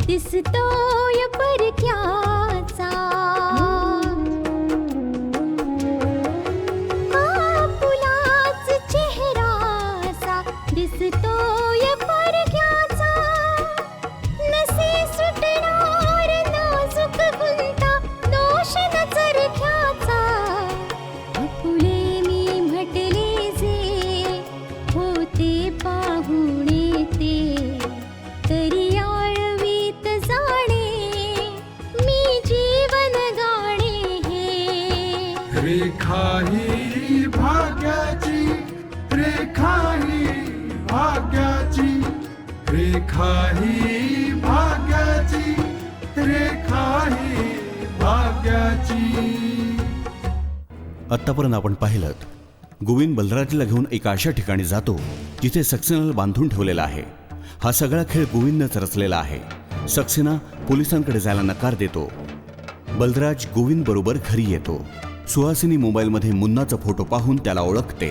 दिसतोय परक्याचा फुलाच चेहरासा दिसतोय परक्याचा नसे सुटणार नाजूक गुंता दोष न चरख्याचा फुले मी म्हटले जे होते पाहुणे ते तरी रेखा ही भाग्याची, रेखा ही भाग्याची, रेखा ही भाग्याची, रेखा ही भाग्याची. आत्तापर्यंत आपण पाहिलं गोविंद बलराजला घेऊन एका अशा ठिकाणी जातो जिथे सक्सेनाला बांधून ठेवलेला आहे. हा सगळा खेळ गोविंदनंच रचलेला आहे. सक्सेना पोलिसांकडे जायला नकार देतो. बलराज गोविंद बरोबर घरी येतो. सुहासिनी मोबाईलमध्ये मुन्नाचा फोटो पाहून त्याला ओळखते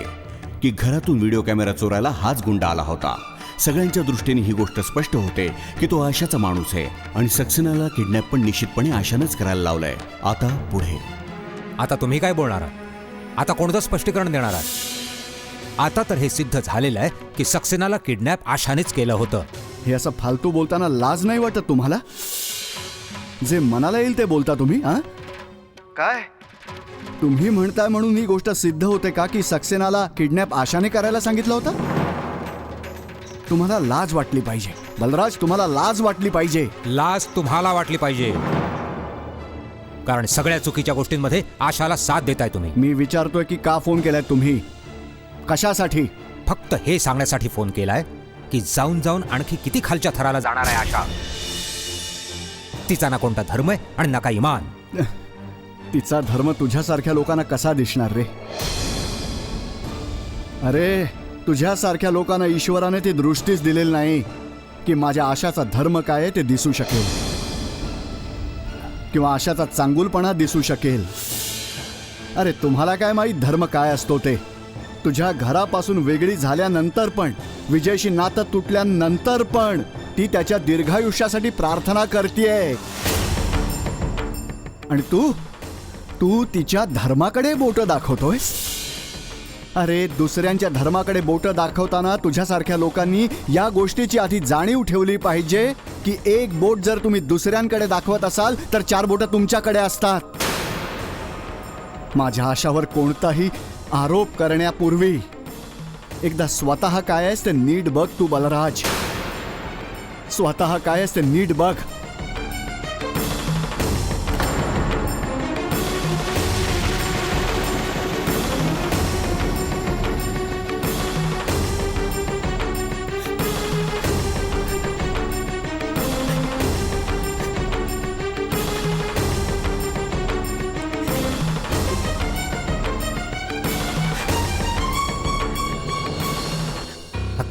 की घरातून व्हिडिओ कॅमेरा चोरायला हाच गुंडा आला होता. सगळ्यांच्या दृष्टीने ही गोष्ट स्पष्ट होते की तो आशाचा माणूस आहे आणि सक्सेनाला किडनॅप पण निश्चितपणे आशानेच करायला लावलंय. आता पुढे आता तुम्ही काय बोलणार आहात? आता कोणतं स्पष्टीकरण देणार आहात? आता तर हे सिद्ध झालेलं आहे की सक्सेनाला किडनॅप आशानेच केलं होतं. हे असं फालतू बोलताना लाज नाही वाटत तुम्हाला? जे मनाला येईल ते बोलता तुम्ही. काय तुम्ही म्हणताय म्हणून ही गोष्ट सिद्ध होते का की सक्सेनाला किडनॅप आशाने करायला सांगितलं होतं? तुम्हाला लाज वाटली पाहिजे बलराज, तुम्हाला लाज वाटली पाहिजे. लाज तुम्हाला वाटली पाहिजे कारण सगळ्या चुकीच्या गोष्टींमध्ये आशाला साथ देताय तुम्ही. मी विचारतोय की का फोन केलाय तुम्ही? कशासाठी? फक्त हे सांगण्यासाठी फोन केलाय की जाऊन जाऊन आणखी किती खालच्या थराला जाणार आहे आशा. तिचा ना कोणता धर्म आहे आणि ना काही इमान. तिचा धर्म तुझ्यासारख्या लोकांना कसा दिसणार रे? अरे तुझ्यासारख्या लोकांना ईश्वराने ती दृष्टीच दिलेली नाही की माझ्या आशाचा धर्म काय आहे ते दिसू शकेल किंवा आशाचा चांगुलपणा दिसू शकेल. अरे तुम्हाला काय माहित धर्म काय असतो ते? तुझ्या घरापासून वेगळी झाल्यानंतर पण, विजयशी नातं तुटल्यानंतर पण ती त्याच्या दीर्घायुष्यासाठी प्रार्थना करतेय आणि तू तिच्या धर्माकडे बोटं दाखवतोय. अरे दुसऱ्यांच्या धर्माकडे बोटं दाखवताना तुझ्यासारख्या लोकांनी या गोष्टीची आधी जाणीव ठेवली पाहिजे की एक बोट जर तुम्ही दुसऱ्यांकडे दाखवत असाल तर 4 बोटं तुमच्याकडे असतात. माझ्या आशावर कोणताही आरोप करण्यापूर्वी एकदा स्वतः काय आहेस ते नीट बघ तू बलराज. स्वतः काय आहेस ते नीट बघ.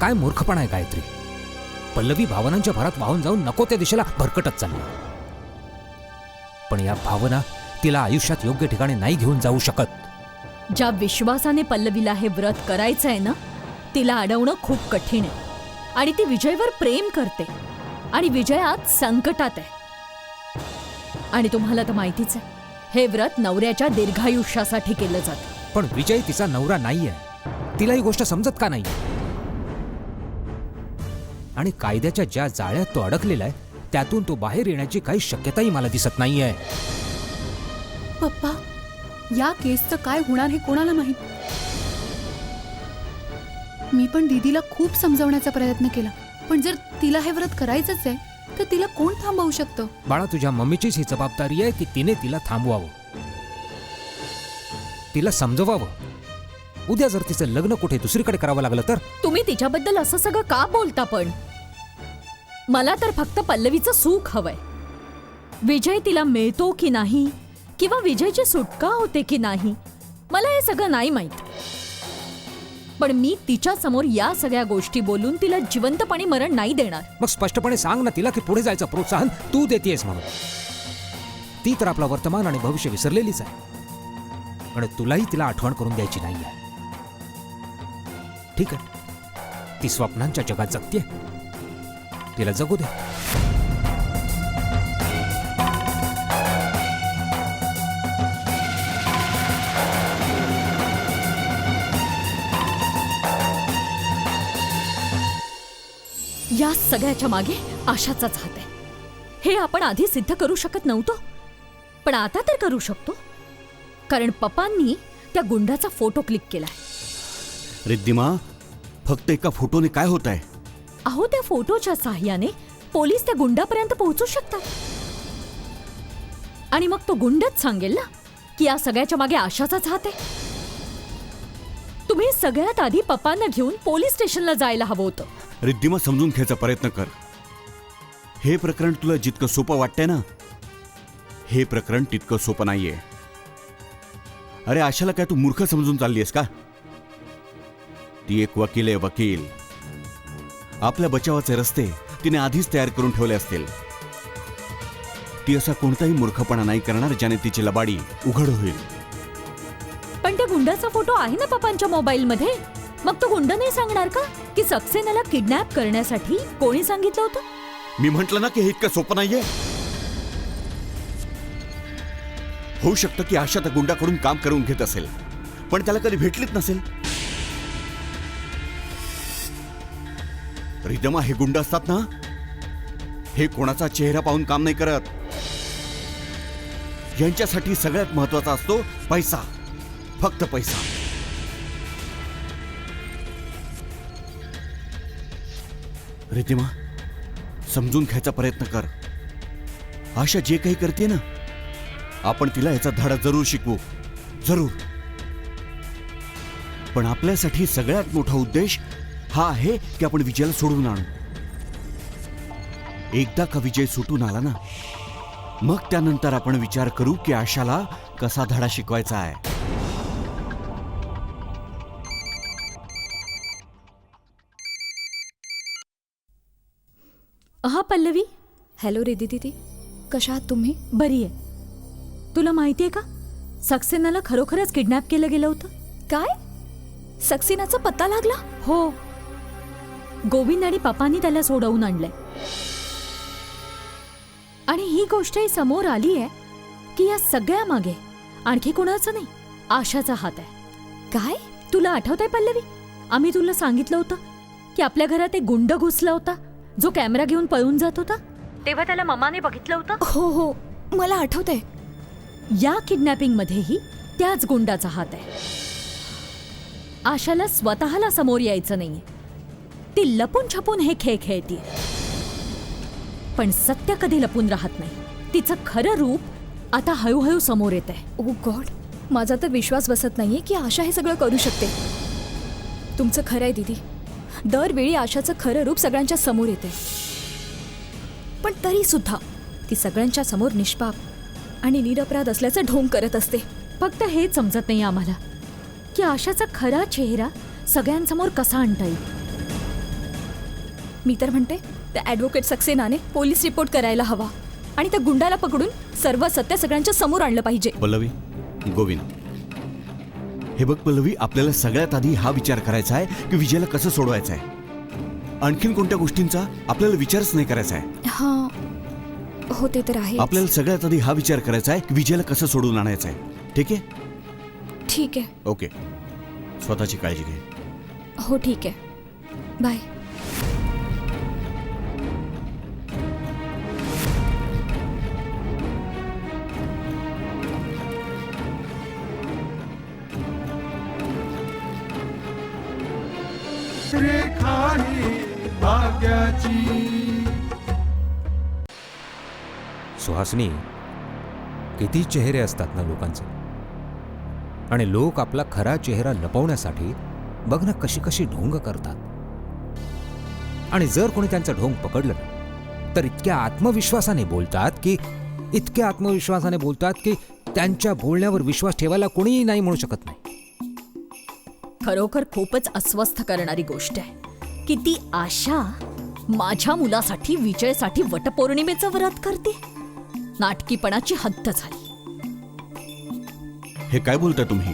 काय मूर्खपणा आहे गायत्री. पल्लवी भावनांच्या भरात वाहून जाऊन नको त्या दिशेला भरकटत चालली. पण या भावना तिला आयुष्यात योग्य ठिकाणी नाही घेऊन जाऊ शकत. ज्या विश्वासाने पल्लवीला हे व्रत करायचं आहे ना, तिला अडवणं खूप कठीण आहे. आणि ती विजयवर प्रेम करते आणि विजयात संकटात आहे. आणि तुम्हाला तर माहितीच आहे, हे व्रत नवऱ्याच्या दीर्घायुष्यासाठी केलं जातं. पण विजय तिचा नवरा नाहीये. तिला ही गोष्ट समजत का नाही? आणि कायद्याच्या ज्या जाळ्यात तो अडकलेला आहे त्यातून तो बाहेर येण्याची काही शक्यताही मला दिसत नाहीये. पप्पा, या केसचं काय होणार हे कोणाला माहित. मी पण दीदीला खूप समजावण्याचा प्रयत्न केला, पण जर तिला हे व्रत करायचंच आहे तर तिला कोण थांबवू शकतं? बाळा, तुझ्या मम्मीचीच ही जबाबदारी आहे की तिने तिला थांबवावं, तिला समजवावं. उद्या जर तिचं लग्न कुठे दुसरीकडे करावं लागलं तर? तुम्ही तिच्याबद्दल असं सगळं का बोलता पण? मला तर फक्त पल्लवीचं सुख हवंय. विजय तिला मिळतो की नाही किंवा विजयची सुटका होते की नाही मला हे सगळं नाही माहित. पण मी तिच्या समोर या सगळ्या गोष्टी बोलून तिला जिवंतपणी मरण नाही देणार. मग स्पष्टपणे सांग ना तिला की पुढे जायचं प्रोत्साहन तू देतेस म्हणून. ती तर आपला वर्तमान आणि भविष्य विसरलेलीच आहे, पण तुलाही तिला आठवण करून द्यायची नाहीये. ठीक आहे, ती स्वप्नांच्या जगात जगते, तिला जगू दे. या सगळ्याच्या मागे आशाचाच हात आहे. हे आपण आधी सिद्ध करू शकत नव्हतो, पण आता तर करू शकतो, कारण पप्पांनी त्या गुंडाचा फोटो क्लिक केलाय. रिद्धिमा, फक्त एका फोटोने काय होत आहे? अहो, त्या फोटोच्या साह्याने पोलीस त्या गुंडापर्यंत पोहोचू शकतात, आणि मग तो गुंडच सांगेल ना की या सगळ्याच्या मागे आशाचाच हात आहे. तुम्ही सगळ्यात आधी पप्पांना घेऊन पोलीस स्टेशनला जायला हवं होतं. रिद्धिमा, समजून घ्यायचा प्रयत्न कर. हे प्रकरण तुला जितकं सोपं वाटतंय ना, हे प्रकरण तितकं सोपं नाहीये. अरे आशाला काय तू मूर्ख समजून चाललीयस का? ती एक वकील आहे, वकील. आपल्या बचावाचे रस्ते तिने आधीच तयार करून ठेवले असतील. ती असा कोणताही मूर्खपणा नाही करणार ज्याने तिची लबाडी उघड होईल. पण त्या गुंडाचा फोटो आहे ना पप्पांच्या मोबाईलमध्ये. मग तो गुंड नाही सांगणार का की सक्सेनाला किडनॅप करण्यासाठी कोणी सांगितलं होतं? मी म्हंटल ना की हे इतकं सोपं नाहीये. होऊ शकतं की आशा त्या गुंडाकडून काम करून घेत असेल, पण त्याला कधी भेटलीच नसेल. रिदमा, हे गुंड असतात ना, हे कोणाचा चेहरा पाहून काम नाही करत. यांच्यासाठी सगळ्यात महत्वाचा असतो पैसा, फक्त पैसा. रिद्धिमा, समजून घ्यायचा प्रयत्न कर. आशा जे काही करते ना, आपण तिला याचा धडा जरूर शिकवू, जरूर. पण आपल्यासाठी सगळ्यात मोठा उद्देश हा आहे की आपण विजयाला सोडवून आणू. एकदा का विजय सुटून आला ना, मग त्यानंतर आपण विचार करू की आशाला कसा धडा शिकवायचा आहे. हा पल्लवी. हॅलो रिदी दीदी, कशा आहात तुम्ही? बरी आहे. तुला माहितीये का, सक्सेनाला खरोखरच किडनॅप केलं गेलं होतं. काय? सक्सेनाचा पत्ता लागला? हो, गोविंद आणि पप्पांनी त्याला सोडवून आणलंय. आणि ही गोष्टही समोर आली आहे की या सगळ्या मागे आणखी कोणाचं नाही, आशाचा हात आहे. काय? तुला आठवतंय पल्लवी, आम्ही तुला सांगितलं होतं की आपल्या घरात एक गुंड घुसला होता जो कॅमेरा घेऊन पळून जात होता. तेव्हा त्याला मम्माने बघितलं होतं. हो हो, मला आठवतंय. या किडनॅपिंग मध्येही त्याच गुंडाचा हात आहे. आशाला स्वतःला समोर यायचं नाहीये, ती लपून छपून हे खेळ खेळतीये. पण सत्य कधी लपून राहत नाही. तिचं खरं रूप आता हळूहळू समोर येत आहे. ओ गॉड, माझा तर विश्वास बसत नाहीये की आशा हे सगळं करू शकते. तुमचं खरं आहे दीदी, दरवेळी आशाचं खरं रूप सगळ्यांच्या समोर येते, पण तरी सुद्धा ती सगळ्यांच्या समोर निष्पाप आणि निरपराध असल्याचं ढोंग करत असते. फक्त हेच समजत नाही आम्हाला की आशाचा खरा चेहरा सगळ्यांसमोर कसा आणता येईल. मी तर म्हणते त्या ॲडव्होकेट सक्सेनाने पोलीस रिपोर्ट करायला हवा आणि त्या गुंडाला पकडून सर्व सत्य सगळ्यांच्या समोर आणलं पाहिजे. पल्लवी, गोविंद, हे बघ पल्लवी, आपल्याला सगळ्यात आधी हा विचार करायचा आहे की विजयाला कसं सोडवायचं आहे. आणखीन कोणत्या गोष्टींचा आपल्याला विचारच नाही करायचा आहे. हां, हो ते तर आहे. आपल्याला सगळ्यात आधी हा विचार करायचा आहे की विजयाला कसं सोडवून आणायचं आहे. ठीक आहे? ठीक आहे. ओके, स्वतःची काळजी घे. हो ठीक आहे, बाय. रेखा ही भाग्याची. सुहासनी, किती चेहरे असतात ना लोकांचे, आणि लोक आपला खरा चेहरा लपवण्यासाठी बघ ना कशी कशी ढोंग करतात. आणि जर कोणी त्यांचं ढोंग पकडलं ना, तर इतक्या आत्मविश्वासाने बोलतात की त्यांच्या बोलण्यावर विश्वास ठेवायला कोणीही नाही म्हणू शकत नाही. खरोखर खूपच अस्वस्थ करणारी गोष्ट आहे की ती आशा माझ्या मुलासाठी विजयसाठी वटपौर्णिमेचं व्रत करते. नाटकीपणाची हद्द झाली. हे काय बोलताय तुम्ही?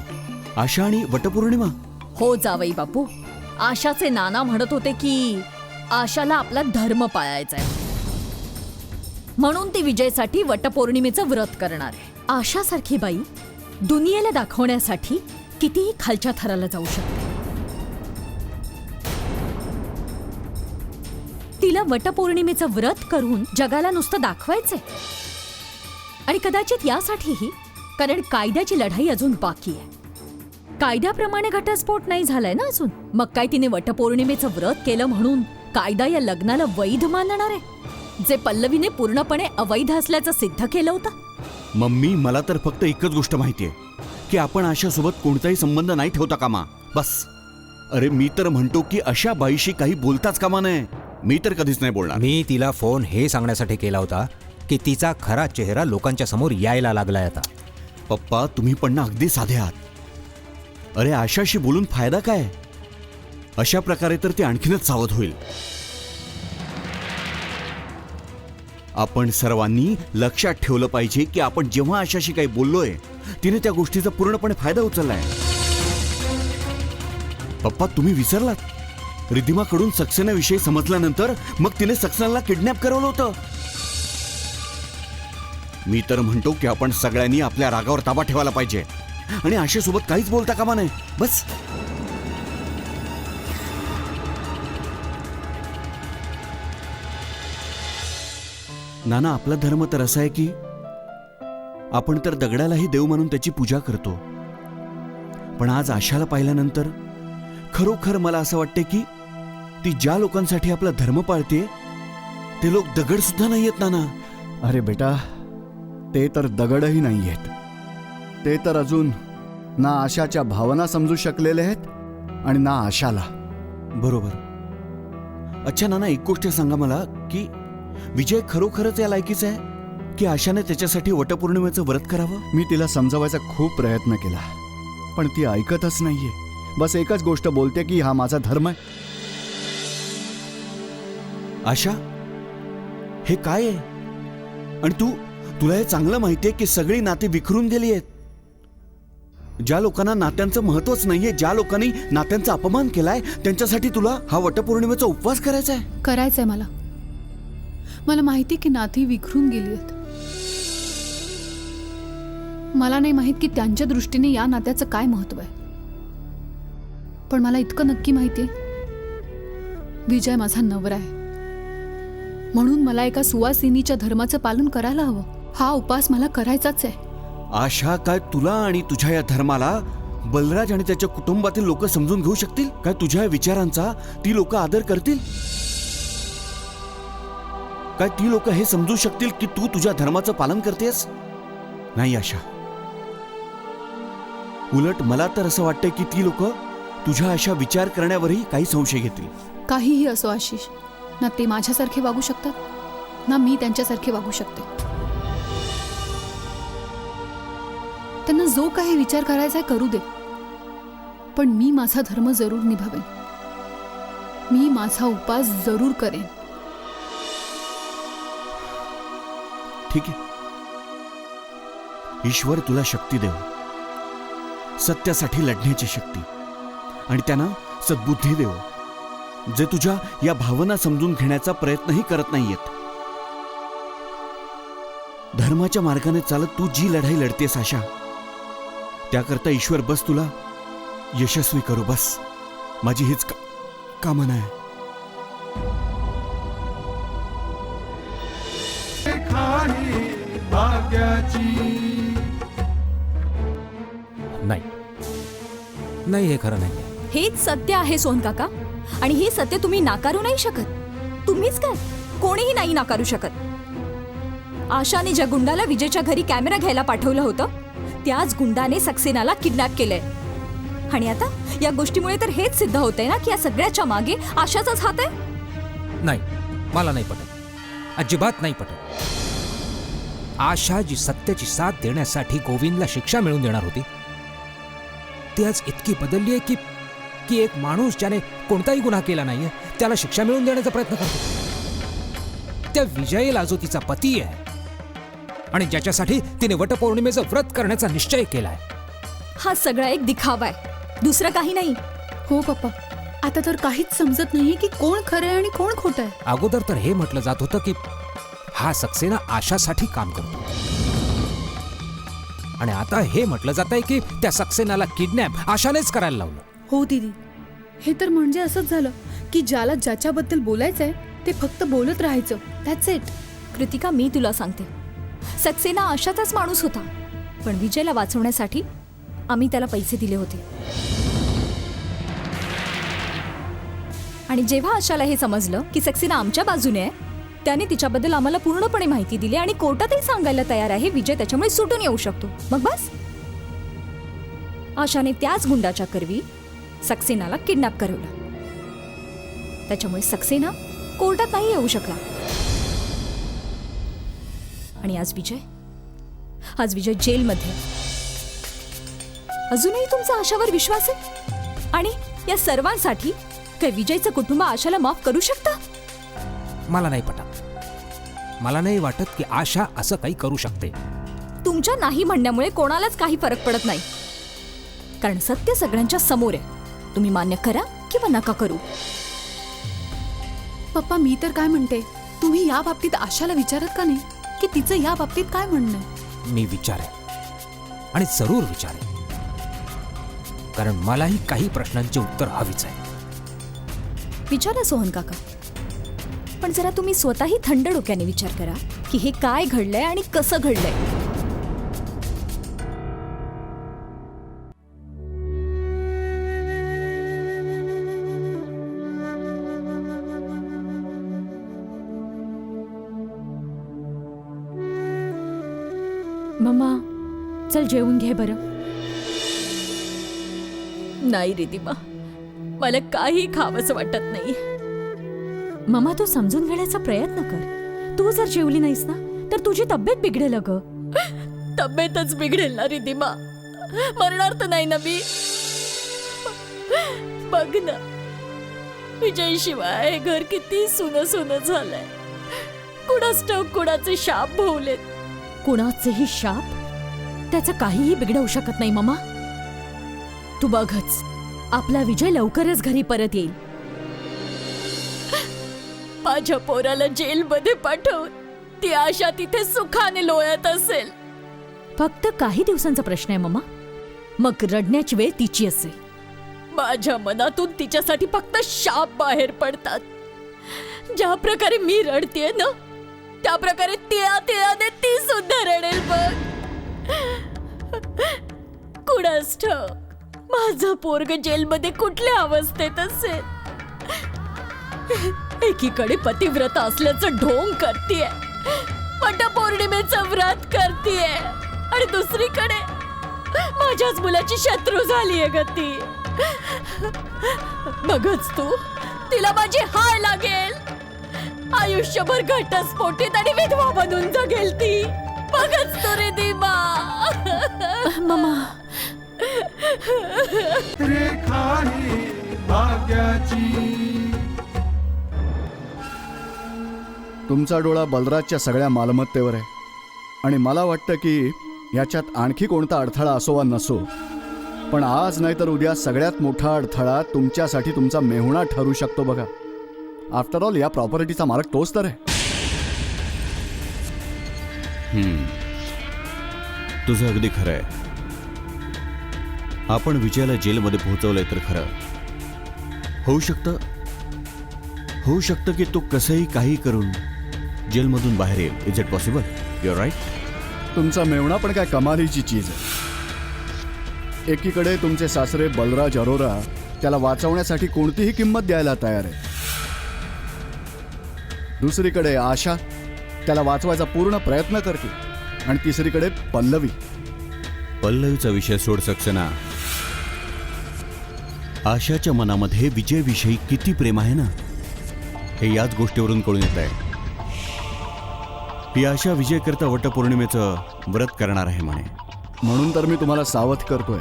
आशा आणि वटपौर्णिमा? हो जावई बापू, आशाचे नाना म्हणत होते की आशाला आपला धर्म पाळायचा आहे, म्हणून ती विजयसाठी वटपौर्णिमेचं व्रत करणार आहे. आशासारखी बाई दुनियेला दाखवण्यासाठी कितीही खालच्या थराला जाऊ शकते. तिला वटपौर्णिमेचं व्रत करून जगाला नुसतं दाखवायचंय. आणि कदाचित यासाठीही, कारण कायद्याची लढाई अजून बाकी आहे. कायद्याप्रमाणे घटस्फोट नाही झालाय ना अजून. मग काय तिने वटपौर्णिमेचं व्रत केलं म्हणून कायदा या लग्नाला वैध मानणार आहे, जे पल्लवीने पूर्णपणे अवैध असल्याचं सिद्ध केलं होतं? मम्मी, मला तर फक्त एकच गोष्ट माहितीये की आपण आशासोबत कोणताही संबंध नाही ठेवता कामा, बस. अरे मी तर म्हणतो की अशा बाईशी काही बोलताच कामा नये. मी तर कधीच नाही बोलणार. मी तिला फोन हे सांगण्यासाठी केला होता की तिचा खरा चेहरा लोकांच्या समोर यायला लागलाय आता. पप्पा, तुम्ही पण ना अगदी साधे आहात. अरे आशाशी बोलून फायदा काय? अशा प्रकारे तर ती आणखीनच सावध होईल. आपण सर्वांनी लक्षात ठेवलं पाहिजे की आपण जेव्हा आशाशी काही बोललोय, तिने त्या गोष्टीचा पूर्णपणे फायदा उचललाय. पप्पा, तुम्ही विसरलात? रिद्धिमाकडून सक्सेनाविषयी समजल्यानंतर मग तिने सक्सेनाला किडनॅप करवलं होतं. मी तर म्हणतो की आपण सगळ्यांनी आपल्या रागावर ताबा ठेवायला पाहिजे आणि आशेसोबत काहीच बोलता कामा नये, बस. नाना, आपला धर्म तर असा आहे की आपण तर दगडालाही देव मानून त्याची पूजा करतो. पण आज आशाला पाहिल्यानंतर खरोखर मला असं वाटते की ती ज्या लोकांसाठी आपला धर्म पाळते ते लोक दगड सुद्धा नाहीयेत नाना. अरे बेटा, ते तर दगडही नाही आहेत. ते तर अजून ना आशाच्या भावना समजू शकलेले आहेत आणि ना आशाला. बरोबर. अच्छा नाना, एक गोष्ट सांगा मला की विजय खरोखरच या लायकीचा आहे की आशाने त्याच्यासाठी वटपौर्णिमेचं व्रत करावं? मी तिला समजवायचा खूप प्रयत्न केला, पण ती ऐकतच नाहीये. बस एकच गोष्ट बोलते की हा माझा धर्म आहे. आशा, हे काय आहे? आणि तुला हे चांगलं माहितीये की सगळी नाती विखरून गेली आहेत. ज्या लोकांना नात्यांचं महत्वच नाहीये, ज्या लोकांनी नात्यांचा अपमान केलाय, त्यांच्यासाठी तुला हा वटपौर्णिमेचा उपवास करायचा आहे? करायचंय मला माहिती की नाती विखरून गेली आहेत. मला नाही माहित की त्यांच्या दृष्टीने या नात्याचं काय महत्व आहे, पण मला इतकं नक्की माहितीये विजय माझा नवरा आहे, म्हणून मला एका सुवासिनीच्या धर्माचं पालन करायला हवं. हा उपवास मला करायचाच आहे. आशा, काय तुला आणि तुझ्या या धर्माला बलराज आणि त्याच्या कुटुंबातील लोक समजून घेऊ शकतील? काय तुझ्या विचारांचा ती लोक आदर करतील? काय ती लोक हे समजू शकतील की तू तुझ्या धर्माचं पालन करतेस? नाही आशा. उलट मला तर असं वाटतंय की ती लोक तुझ्या अशा विचार करण्यावरही काही संशय घेतील. काहीही असो आशिष, ना ते माझ्यासारखे वागू शकतात ना मी त्यांच्यासारखे वागू शकते. त्यांना जो काही विचार करायचा आहे करू दे, पण मी माझा धर्म जरूर निभावेन. मी माझा उपवास जरूर करेन. ठीक आहे. ईश्वर तुला शक्ती देव, सत्यासाठी लढण्याची शक्ती, आणि त्यांना सद्बुद्धी देव, जे तुझ्या या भावना समजून घेण्याचा प्रयत्नही करत नाहीयेत. धर्माच्या मार्गाने चालत तू जी लढाई लढतेस आशा, त्याकरता ईश्वर बस तुला यशस्वी करू. बस माझी हीच कामना आहे. रेखा ही भाग्याची. नाही, हे खरं नाही. हेच सत्य आहे सोनकाका. आणि हे सत्य तुम्ही नाकारू नाही शकत. तुम्हीच काय, कोणीही नाही नाकारू शकत. आशाने ज्या गुंडाला विजयच्या घरी कॅमेरा घ्यायला पाठवलं होतं, त्याच गुंडाने सक्सेनाला किडनॅप केलंय. आणि आता या गोष्टीमुळे तर हेच सिद्ध होतंय ना की या सगळ्याच्या मागे आशाचाच हात आहे. नाही, मला नाही पटत, अजिबात नाही पटत. आशा जी सत्याची साथ देण्यासाठी गोविंदला शिक्षा मिळवून देणार होती, ती आज इतकी बदलली आहे की एक माणूस ज्याने कोणताही गुन्हा केला नाहीये त्याला शिक्षा मिळवून देण्याचा प्रयत्न करतो. त्या विजयला जो तिचा पती आहे आणि ज्याच्यासाठी तिने वटपौर्णिमेचं व्रत करण्याचा निश्चय केलाय, हा सगळा एक दिखावा आहे, दुसरं काही नाही. हो पप्पा, आता तर काहीच समजत नाहीये की कोण खरं आहे आणि कोण खोटं आहे. अगोदर तर हे म्हटलं जात होतं की हा सक्सेना आशासाठी काम करतो, आणि आता हे म्हटलं जात आहे की त्या सक्सेनाला किडनॅप आशानेच करायला लावलं. हो दीदी, हे तर म्हणजे असंच झालं की ज्याला ज्याच्याबद्दल बोलायचंय ते फक्त बोलत राहायचं. That's it. कृतिका, मी तुला सांगते, सक्सेना आशाचाच माणूस होता, पण विजयला वाचवण्यासाठी आम्ही त्याला पैसे दिले होते. आणि जेव्हा आशाला हे समजलं की सक्सेना आमच्या बाजूने आहे, त्याने तिच्याबद्दल आम्हाला पूर्णपणे माहिती दिली आणि कोर्टातही सांगायला तयार आहे विजय त्याच्यामुळे सुटून येऊ शकतो. मग बस, आशाने त्याच गुंडाच्या करवी सक्सेनाला किडनॅप करवलं. त्याच्यामुळे सक्सेना कोर्टात नाही येऊ शकला. आणि आज विजय जेलमध्ये. अजूनही तुमचा आशावर विश्वास आहे? आणि या सर्वांसाठी काय विजयचं कुटुंब आशाला माफ करू शकतं? मला नाही पटत. मला नाही वाटत की आशा असं काही करू शकते. तुमच्या नाही म्हणण्यामुळे कोणालाच काही फरक पडत नाही, कारण सत्य सगळ्यांच्या समोर आहे. तुम्ही मान्य करा किंवा नका करू. पप्पा, मी तर काय म्हणते, तुम्ही या बाबतीत आशाला विचारत का नाही की तिचं या बाबतीत काय म्हणणं आहे? मी विचारेन आणि जरूर विचारेन, कारण मलाही काही प्रश्नांचे उत्तर हवीच आहे. विचारा सोहन काका, पण जरा तुम्ही स्वतःही थंड डोक्याने विचार करा की हे काय घडलंय आणि कसं घडलंय. मम्मा, चल जेवून घे बरं. नाही रिधिमा, मला काही खावंसं वाटत नाही. मम्मा, तू समजून घेण्याचा प्रयत्न कर. तू जर जेवली नाहीस ना तर तुझी तब्येत बिघडेल ग. तब्येतच बिघडेल ना रिधिमा, मरणार तर नाही ना मी. बघ ना, विजय शिवाय हे घर किती सुनं सुनं झालंय. कुणाच ठाऊक कुणाचे शाप भोवलेत. कुणाचेही शाप त्याचं काहीही बिघडवू शकत नाही मम्मा. तू बघच, आपला विजय लवकरच घरी परत येईल. माझ्या पोराला जेलमध्ये पाठवून ती आशा तिथे सुखाने लोळत असेल. फक्त काही दिवसांचा प्रश्न आहे मम्मा, मग रडण्याची वेळ तिची असेल. माझ्या मनातून तिच्यासाठी फक्त शाप बाहेर पडतात. ज्या प्रकारे मी रडतेय ना, त्या प्रकारे तिळाने ती सुद्धा रडेल बघ. कुणास ठाऊक माझं पोरग जेलमध्ये कुठल्या अवस्थेत असेल. एकीकडे पतिव्रता असल्याचं ढोंग करतीये, वटपौर्णिमेचं व्रत करतीये, आणि दुसरीकडे माझ्याच मुलाची शत्रू झालीये ग ती. बघच तू, तिला माझी हाय लागेल. आयुष्यभर घटस्फोटीत आणि विधवा बनून जगेल ती. बघच तो रिधिमा. मम्मा, रेखा ही भाग्याची. तुमचा डोळा बलराजच्या सगळ्या मालमत्तेवर आहे आणि मला वाटतं की याच्यात आणखी कोणता अडथळा असो वा नसो, पण आज नाही तर उद्या सगळ्यात मोठा अडथळा तुमच्यासाठी तुमचा मेहुणा ठरू शकतो. बघा, आफ्टर ऑल या प्रॉपर्टीचा मालक तोच तर आहे. तुझं अगदी खरं आहे. आपण विजयाला जेलमध्ये पोहोचवलंय तर खरं. होऊ शकतं की तो कसंही काही करून जेलमधून बाहेर येईल. Is it possible? Your right. तुमचा मेहुणा पण काय कमालीची चीज आहे. एकीकडे तुमचे सासरे बलराज अरोरा त्याला वाचवण्यासाठी कोणतीही किंमत द्यायला तयार आहे. दुसरीकडे आशा त्याला वाचवायचा पूर्ण प्रयत्न करते. आणि तिसरीकडे पल्लवी. पल्लवीचा विषय सोड सक्सेना. आशाच्या मनामध्ये विजयविषयी किती प्रेम आहे ना, हे याच गोष्टीवरून कळून येत आहे. ही आशा विजय करता वटपौर्णिमेचं व्रत करणार आहे म्हणे. म्हणून तर मी तुम्हाला सावध करतोय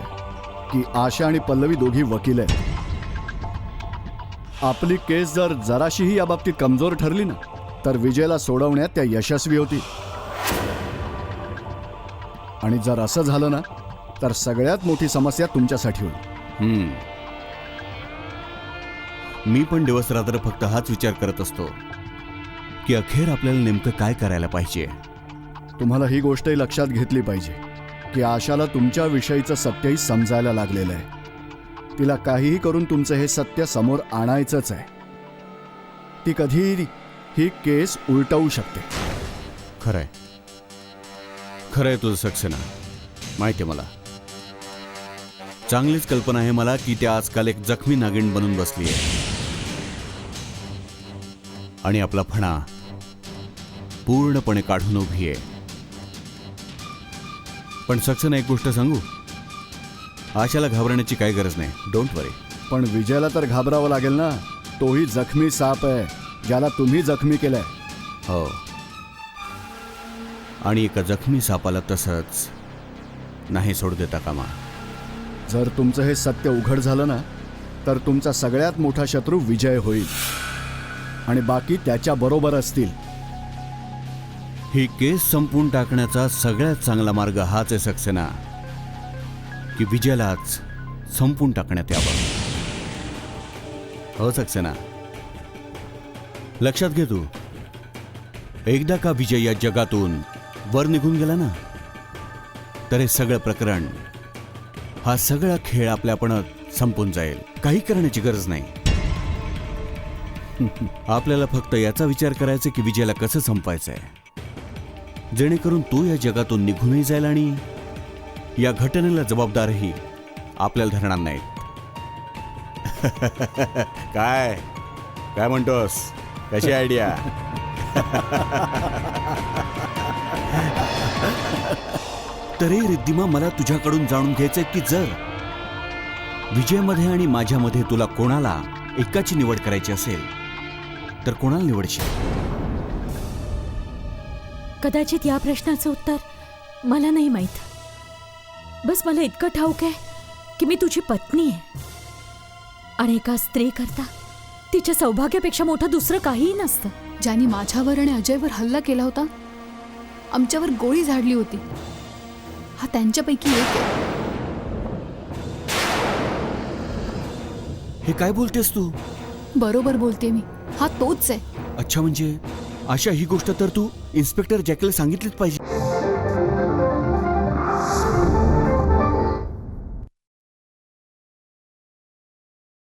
की आशा आणि पल्लवी दोघी वकील आहेत. आपली केस जर जराशीही या बाबतीत कमजोर ठरली ना, तर विजयला सोडवण्यात त्या यशस्वी होतील. आणि जर असं झालं ना, तर सगळ्यात मोठी समस्या तुमच्यासाठी होईल. मी पण दिवस रात्र फक्त हाच विचार करत असतो की अखेर आपल्याला नेमकं काय करायला पाहिजे. तुम्हाला ही गोष्टही लक्षात घेतली पाहिजे की आशाला तुमच्या विषयीचं सत्यही समजायला लागलेलं आहे. तिला काहीही करून तुमचं हे सत्य समोर आणायचंच आहे. ती कधीही ही केस उलटवू शकते. खरंय, खरंय तुझं सक्सेना. माहिती आहे मला, चांगलीच कल्पना आहे मला की त्या आजकाल एक जखमी नागिण बनून बसली आहे आणि आपला फणा पूर्णपणे काढून उभी आहे. पण सक्सेना, एक गोष्ट सांगू, आशाला घाबरण्याची काही गरज नाही. डोंट वरी. पण विजयला तर घाबरावं लागेल ना. तोही जखमी साप आहे ज्याला तुम्ही जखमी केलंय. हो, आणि एका जखमी सापाला तसंच नाही सोडू देता कामा. जर तुमचं हे सत्य उघड झालं ना, तर तुमचा सगळ्यात मोठा शत्रू विजय होईल आणि बाकी त्याच्या बरोबर असतील. ही केस संपवून टाकण्याचा सगळ्यात चांगला मार्ग हाच आहे सक्सेना, की विजयालाच संपवून टाकण्यात यावं. हो सक्सेना, लक्षात घे तू, एकदा का विजय या जगातून वर निघून गेला ना, तर हे सगळं प्रकरण, हा सगळा खेळ आपल्यापणात संपून जाईल. काही करण्याची गरज नाही. आपल्याला फक्त याचा विचार करायचा की विजयाला कसं संपायचंय, जेणेकरून तो या जगातून निघूनही जाईल आणि या घटनेला जबाबदारही आपल्याला धरणार नाहीत. काय काय म्हणतोस? कशी आयडिया? तरी रिद्धिमा, मला तुझ्याकडून जाणून घ्यायचंय की जर विजयमध्ये आणि माझ्यामध्ये तुला कोणाला एकाची निवड करायची असेल तर कोणाला निवडशील? कदाचित या प्रश्नाचं उत्तर मला नाही माहीत. बस मला इतकं ठाऊक आहे की मी तुझी पत्नी आहे आणि एका स्त्री करता तिच्या सौभाग्यापेक्षा मोठं दुसरं काहीही नसतं. ज्यांनी माझ्यावर आणि अजयवर हल्ला केला होता, आमच्यावर गोळी झाडली होती, हा त्यांच्यापैकी एक आहे. हे काय बोलतेस तू? बरोबर बोलते मी, हा तोच आहे. अच्छा, म्हणजे अशा ही गोष्ट तर तू इन्स्पेक्टर जॅकला सांगितलीच पाहिजे.